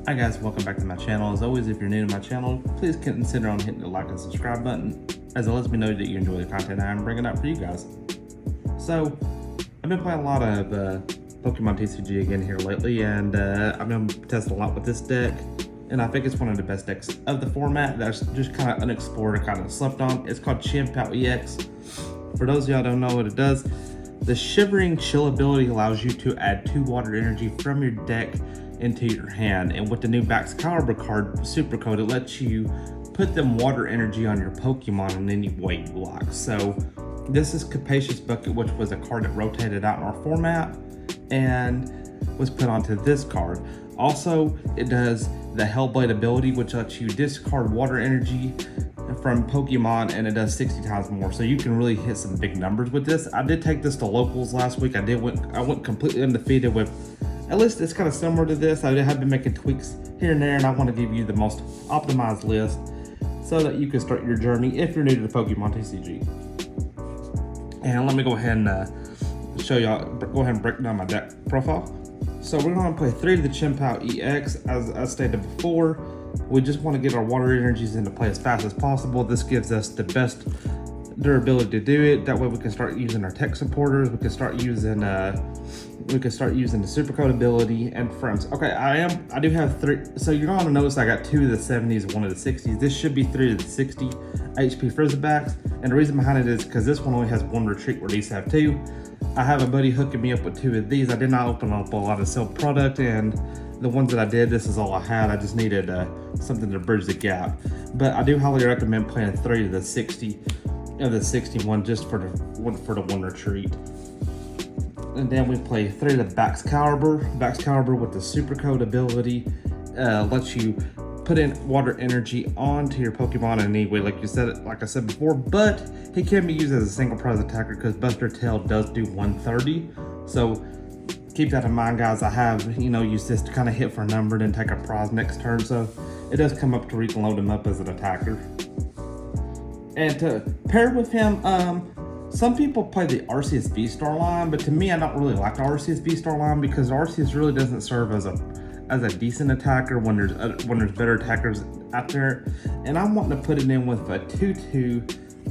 Hi guys, welcome back to my channel. As always, if you're new to my channel, please consider on hitting the like and subscribe button, as it lets me know that you enjoy the content I'm bringing out for you guys. So, I've been playing a lot of Pokemon TCG again here lately, and I've been testing a lot with this deck, and I think it's one of the best decks of the format that's just kind of unexplored and kind of slept on. It's called Chien-Pow EX. For those of y'all don't know what it does, the Shivering Chill ability allows you to add 2 water energy from your deck into your hand, and with the new Bax Caliber card, Super Code, it lets you put them water energy on your Pokemon in any way you like. So this is Capacious Bucket, which was a card that rotated out in our format and was put onto this card. Also, it does the Hellblade ability, which lets you discard water energy from Pokemon, and it does 60 times more. So you can really hit some big numbers with this. I did take this to locals last week. I went completely undefeated with, at least it's kind of similar to this. I have been making tweaks here and there, and I want to give you the most optimized list so that you can start your journey if you're new to the Pokemon TCG. And let me go ahead and show y'all, go ahead and break down my deck profile. So we're going to play 3 of the Chien-Pow EX. As I stated before, we just want to get our water energies into play as fast as possible. This gives us the best durability to do it. That way we can start using our tech supporters. We can start using the Super Code ability and friends. Okay, I do have 3. So you're gonna notice I got 2 of the 70s and 1 of the 60s. This should be 3 of the 60 HP Frizzlebacks. And the reason behind it is because this one only has 1 retreat where these have 2. I have a buddy hooking me up with 2 of these. I did not open up a lot of sale product, and the ones that I did, this is all I had. I just needed something to bridge the gap. But I do highly recommend playing 3 of the 61 just for the 1 retreat. And then we play 3 of the Bax Caliber. Bax Caliber with the Super Code ability lets you put in water energy onto your Pokemon in any way, like I said before, but he can be used as a single prize attacker because Buster Tail does do 130. So keep that in mind, guys. I have, used this to kind of hit for a number and then take a prize next turn. So it does come up to where you can load him up as an attacker. And to pair with him, some people play the Arceus V-Star line, but to me, I don't really like the Arceus V-Star line because Arceus really doesn't serve as a decent attacker when there's better attackers out there. And I'm wanting to put it in with a 2/2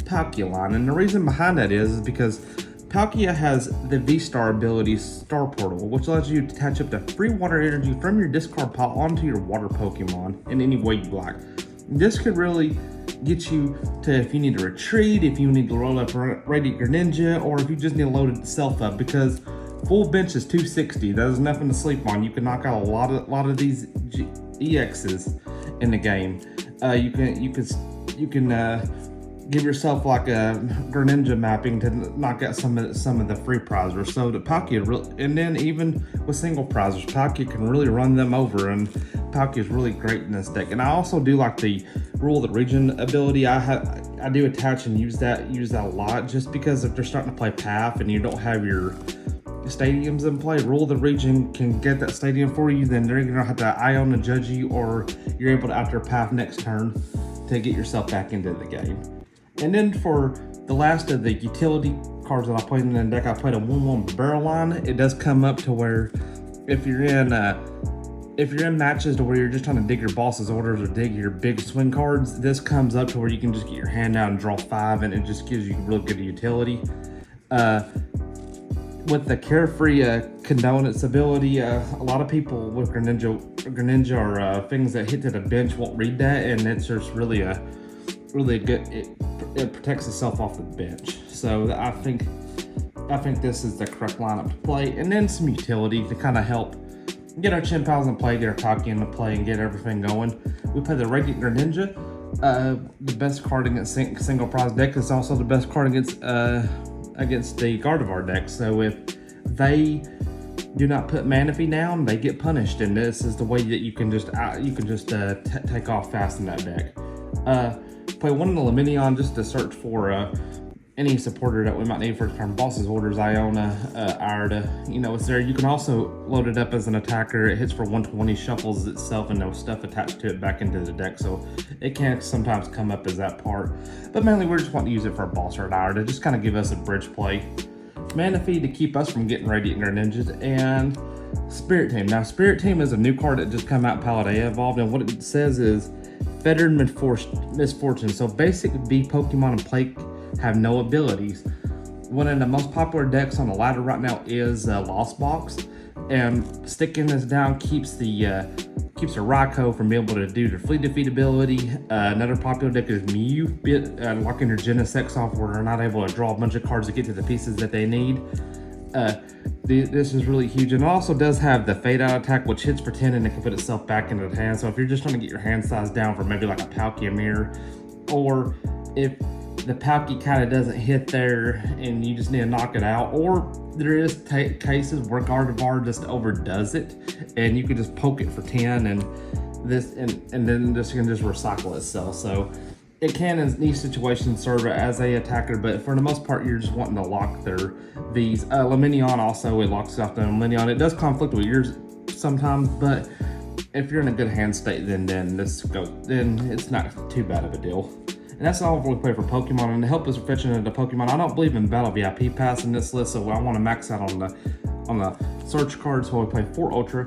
Palkia line, and the reason behind that is because Palkia has the V-Star ability Star Portal, which allows you to attach up to free water energy from your discard pile onto your water Pokemon in any way you like. This could really get you to, if you need to retreat, if you need to roll up Radiant Greninja, or if you just need to load itself up, because full bench is 260. That is nothing to sleep on. You can knock out a lot of these EXs in the game. You can give yourself like a Greninja mapping to knock out some of the free prizers. So the Palkia, and then even with single prizers, Palkia can really run them over, and Palkia is really great in this deck. And I also do like the Rule the Region ability. I do attach and use that a lot, just because if they're starting to play Path and you don't have your stadiums in play, Rule the Region can get that stadium for you. Then they're gonna have to Iona judge you, or you're able to after Path next turn to get yourself back into the game. And then for the last of the utility cards that I played in the deck, I played a 1/1 barrel line. It does come up to where if you're in matches to where you're just trying to dig your boss's orders or dig your big swing cards, this comes up to where you can just get your hand out and draw 5, and it just gives you real good utility. With the Carefree Condonance ability, a lot of people with Greninja or things that hit to the bench won't read that, and it's just really good. It protects itself off the bench. So I think this is the correct lineup to play. And then some utility to kind of help get our Chien-Pows in play, get our Palkia into play, and get everything going. We play the Radiant Greninja, the best card against single prize deck. It's also the best card against the Gardevoir deck. So if they do not put Manaphy down, they get punished, and this is the way that you can just take off fast in that deck. Play 1 in the Luminion just to search for any supporter that we might need for turn. Boss's orders, Iona, Irida, it's there. You can also load it up as an attacker. It hits for 120, shuffles itself, and no stuff attached to it back into the deck, so it can sometimes come up as that part. But mainly we're just wanting to use it for a boss or an Irida, just kind of give us a bridge play. Manaphy to keep us from getting Radiant Greninjas, and Spirit Team. Now, Spirit Team is a new card that just came out, Paldea evolved, and what it says is Fettered Misfortune. So basic V Pokemon and play have no abilities. One of the most popular decks on the ladder right now is Lost Box, and sticking this down keeps the Raikou from being able to do the Fleet Defeat ability. Another popular deck is Mew, locking your Genesect off where they're not able to draw a bunch of cards to get to the pieces that they need. This is really huge, and it also does have the Fade Out attack, which hits for 10 and it can put itself back into the hand. So if you're just trying to get your hand size down for maybe like a Palkia Mirror, or if the Palkia kind of doesn't hit there and you just need to knock it out, or there is cases where Gardevoir just overdoes it and you can just poke it for 10 and then this can just recycle itself. So it can in these situations serve as a attacker, but for the most part you're just wanting to lock their V's. Luminion also, it locks off the Luminion. It does conflict with yours sometimes, but if you're in a good hand state, then it's not too bad of a deal. And that's all we play for Pokemon. And to help us fetching into Pokemon, I don't believe in Battle VIP Pass in this list, so I want to max out on the search cards. So we play 4 Ultra,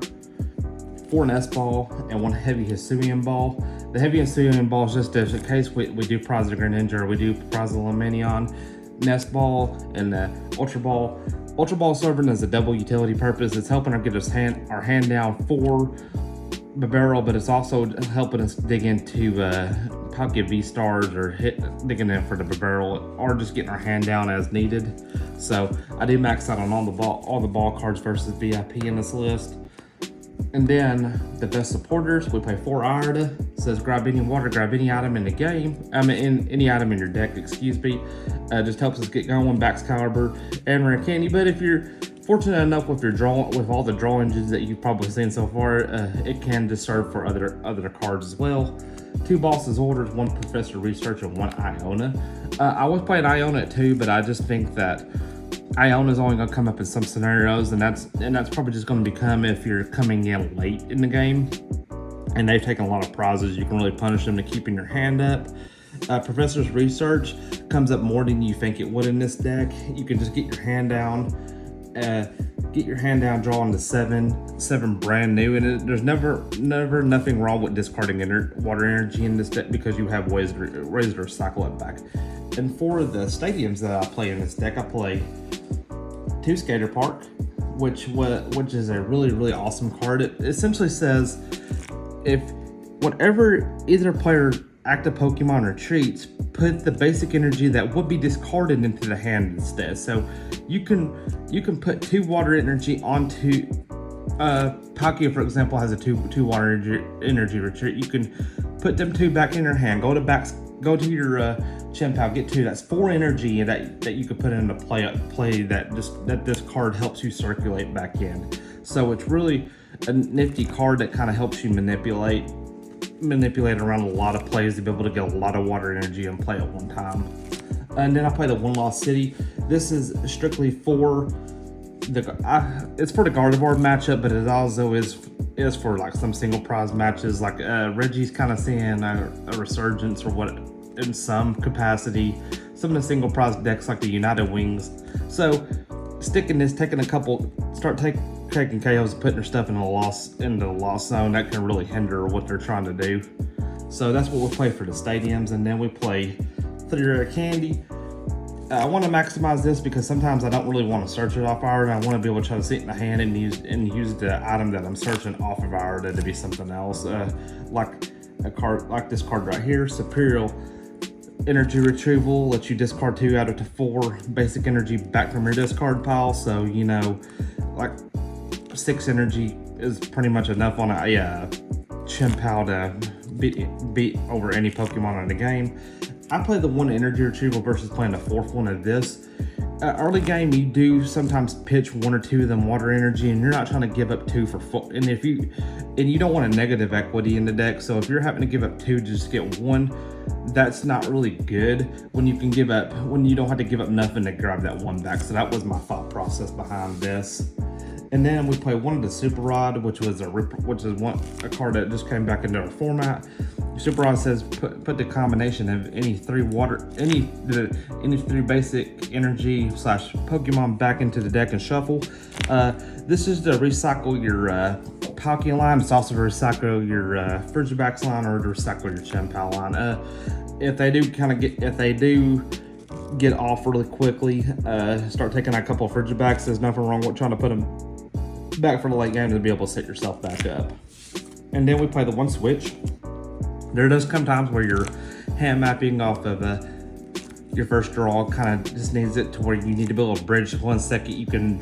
4 Nest Ball, and 1 Heavy Hisuian Ball. The Heavy Hisuian Ball is just in case we do prize the Greninja or we do prize the Luminion. Nest Ball and the Ultra Ball. Ultra Ball serving as a double utility purpose. It's helping us get our hand down for the barrel, but it's also helping us dig into Palkia V-Stars or digging in for the barrel, or just getting our hand down as needed. So I do max out on all the ball cards versus VIP in this list. And then the best supporters, we play 4 Irida. It says grab any water, grab any item in the game. Any item in your deck, excuse me. Just helps us get going. Backs Caliber and Rare Candy. But if you're fortunate enough with all the draw engines that you've probably seen so far, it can just serve for other cards as well. 2 Boss's Orders, 1 Professor Research, and 1 Iona. I was playing Iona at 2, but I just think that Iona is only going to come up in some scenarios, and that's probably just going to become if you're coming in late in the game and they've taken a lot of prizes. You can really punish them to keeping your hand up. Professor's Research comes up more than you think it would in this deck. You can just get your hand down, drawing to 7 brand new, and there's never nothing wrong with discarding water energy in this deck because you have ways to recycle it back. And for the stadiums that I play in this deck, I play 2 Skater Park, which is a really awesome card. It essentially says if whatever either player active Pokemon retreats, put the basic energy that would be discarded into the hand instead. So you can put 2 water energy onto Palkia, for example, has a 2 water energy retreat. You can put them 2 back in your hand. Go to your Chien-Pow, get 2. That's 4 energy that you could put into play that this card helps you circulate back in. So it's really a nifty card that kind of helps you manipulate around a lot of plays to be able to get a lot of water energy and play at one time. And then I play the One Lost City. This is strictly for it's for the Gardevoir matchup, but it also is for like some single prize matches. Like Reggie's kind of seeing a resurgence or what in some capacity. Some of the single prize decks like the United Wings. So sticking this, taking taking KOs, putting their stuff into the lost zone, that can really hinder what they're trying to do. So that's what we'll play for the stadiums. And then we play 3 Rare Candy. I want to maximize this because sometimes I don't really want to search it off Irida. I want to be able to try to sit in the hand and use the item that I'm searching off of Irida to be something else. Like a card like this card right here, Superior Energy Retrieval, lets you discard 2 out of 4 basic energy back from your discard pile. So like 6 energy is pretty much enough on a Chien-Pow to beat over any Pokemon in the game. I play the 1 energy retrieval versus playing the 4th one of this. Early game, you do sometimes pitch 1 or 2 of them water energy, and you're not trying to give up 2 for full. And you don't want a negative equity in the deck. So if you're having to give up 2 to just get 1, that's not really good. When you don't have to give up nothing to grab that 1 back. So that was my thought process behind this. And then we play 1 of the Super Rod, which is a card that just came back into our format. Super Rod says put the combination of any three basic energy / Pokemon back into the deck and shuffle. This is to recycle your Palkia line. It's also to recycle your Frigibax line, or to recycle your Chien-Pow line. If they do get off really quickly, start taking out a couple of Frigibacks. There's nothing wrong with trying to put them back for the late game to be able to set yourself back up. And then we play the one switch. There does come times where you're hand mapping off of your first draw, kind of just needs it to where you need to be able to bridge 1 second. You can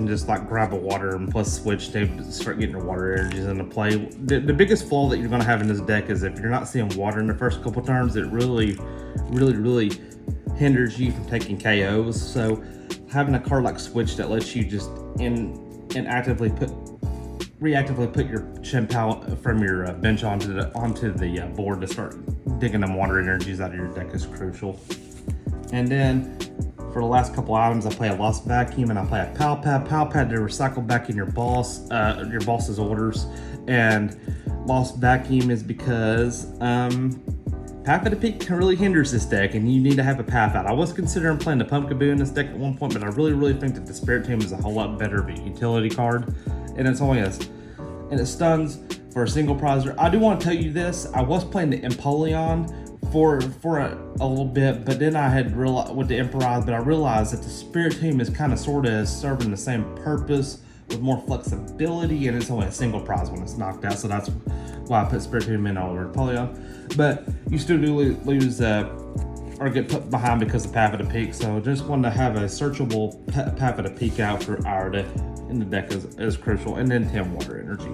just like grab a water and plus switch to start getting your water energies into play. The biggest flaw that you're going to have in this deck is if you're not seeing water in the first couple turns, it really hinders you from taking KOs. So having a card like Switch that lets you just reactively put your Chien-Pow from your bench onto the board to start digging them water energies out of your deck is crucial. And then for the last couple items, I play a Lost Vacuum and I play a Pal Pad. Pal Pad to recycle back in your boss's orders, and Lost Vacuum is because Path of the Peak really hinders this deck, and you need to have a path out. I was considering playing the Pumpkaboo in this deck at one point, but I really think that the Spirit Tomb is a whole lot better of a utility card, and it stuns for a single prize. I do want to tell you this: I was playing the Empoleon for a little bit, but then I had realized with the Imperize, but I realized that the Spirit Tomb is kind of sort of serving the same purpose with more flexibility, and it's only a single prize when it's knocked out. So that's why I put Spirit Tomb in over Empoleon. But you still do lose or get put behind because of Path of the Peak. So just wanted to have a searchable Path of the Peak out for our deck in the deck is crucial, and then 10 water energy.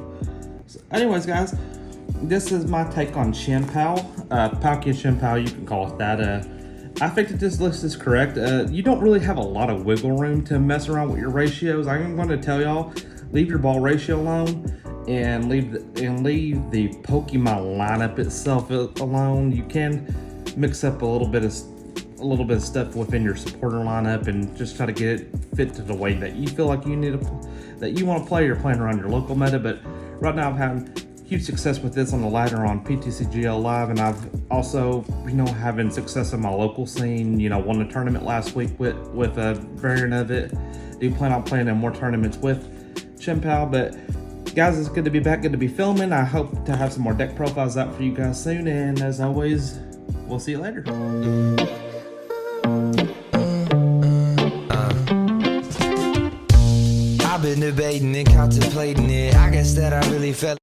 So anyways, guys, this is my take on Chien-Pow. Palkia Chien-Pow, you can call it that. I think that this list is correct. You don't really have a lot of wiggle room to mess around with your ratios. I'm going to tell y'all, leave your ball ratio alone and leave the Pokemon lineup itself alone. You can mix up a little bit of stuff within your supporter lineup and just try to get it fit to the way that you feel like that you want to play. You're playing around your local meta, but right now I'm having huge success with this on the ladder on PTCGL Live, and I've also, having success in my local scene. Won a tournament last week with a variant of it. Do plan on playing in more tournaments with Chien-Pow, but guys, it's good to be back, good to be filming. I hope to have some more deck profiles out for you guys soon, and as always, we'll see you later. I've been debating and contemplating it. I guess that I really felt